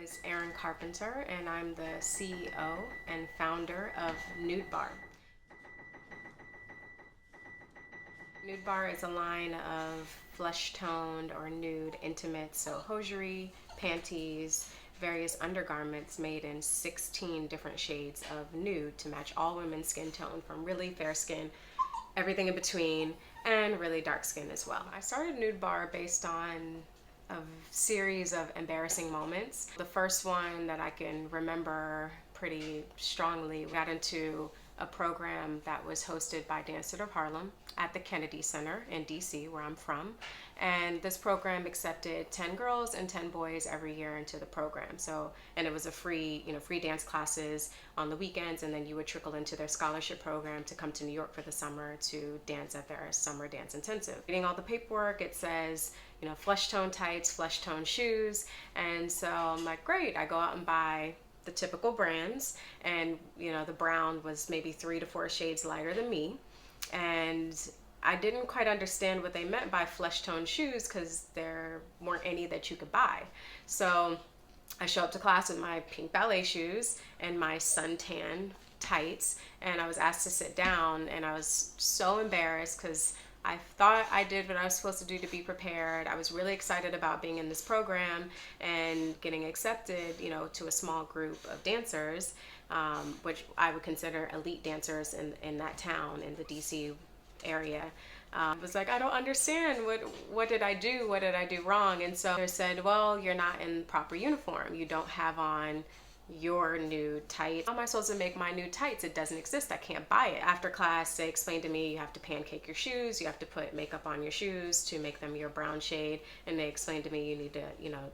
is Erin Carpenter, and I'm the CEO and founder of Nude Barre. Nude Barre is a line of flesh-toned or nude intimates, so hosiery, panties, various undergarments made in 16 different shades of nude to match all women's skin tone, from really fair skin, everything in between, and really dark skin as well. I started Nude Barre based on a series of embarrassing moments. The first one that I can remember pretty strongly, we got into a program that was hosted by Dance of Harlem at the Kennedy Center in DC, where I'm from. And this program accepted 10 girls and 10 boys every year into the program. So, and it was a free dance classes on the weekends, and then you would trickle into their scholarship program to come to New York for the summer to dance at their summer dance intensive. Reading all the paperwork, it says, flesh tone tights, flesh tone shoes. And so I'm like, great, I go out and buy the typical brands, and the brown was maybe 3 to 4 shades lighter than me, and I didn't quite understand what they meant by flesh tone shoes because there weren't any that you could buy. So I show up to class with my pink ballet shoes and my suntan tights, and I was asked to sit down, and I was so embarrassed because I thought I did what I was supposed to do to be prepared. I was really excited about being in this program and getting accepted, to a small group of dancers, which I would consider elite dancers in that town, in the DC area. I was like, I don't understand. What did I do? What did I do wrong? And so they said, well, you're not in proper uniform. You don't have on your nude tights. How am I supposed to make my nude tights? It doesn't exist. I can't buy it. After class, they explained to me you have to pancake your shoes, you have to put makeup on your shoes to make them your brown shade, and they explained to me you need to,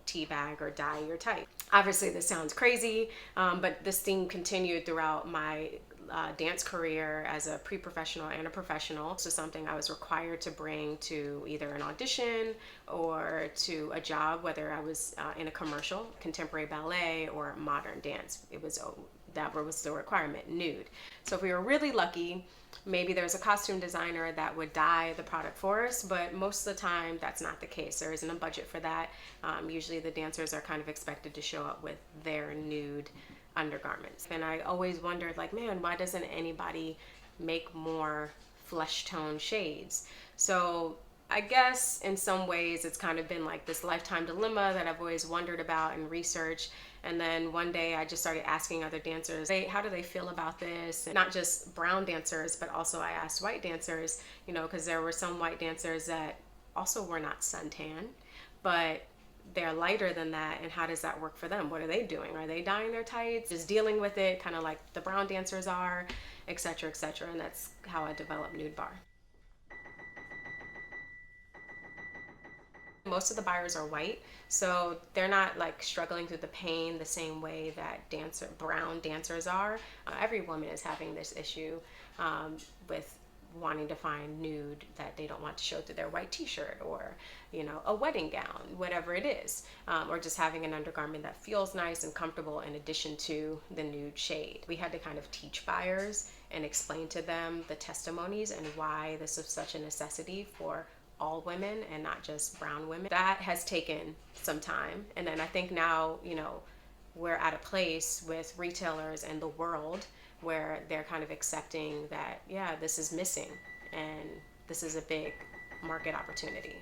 tea bag or dye your tights. Obviously, this sounds crazy, but this theme continued throughout my dance career as a pre-professional and a professional. This was something I was required to bring to either an audition or to a job, whether I was in a commercial, contemporary ballet, or modern dance. That was the requirement, nude. So if we were really lucky, maybe there's a costume designer that would dye the product for us, but most of the time that's not the case. There isn't a budget for that. Usually the dancers are kind of expected to show up with their nude undergarments. And I always wondered, like, man, why doesn't anybody make more flesh tone shades? So I guess in some ways it's kind of been like this lifetime dilemma that I've always wondered about and researched. And then one day I just started asking other dancers, hey, how do they feel about this? And not just brown dancers, but also I asked white dancers, because there were some white dancers that also were not suntan, but they're lighter than that, and how does that work for them? What are they doing? Are they dyeing their tights? Just dealing with it kind of like the brown dancers are, etc., etc. And that's how I developed Nude Barre. Most of the buyers are white, so they're not like struggling through the pain the same way that brown dancers are. Every woman is having this issue with wanting to find nude that they don't want to show through their white t-shirt, or a wedding gown, whatever it is, or just having an undergarment that feels nice and comfortable in addition to the nude shade. We had to kind of teach buyers and explain to them the testimonies and why this is such a necessity for all women and not just brown women. That has taken some time, and then I think now we're at a place with retailers and the world where they're kind of accepting that, yeah, this is missing and this is a big market opportunity.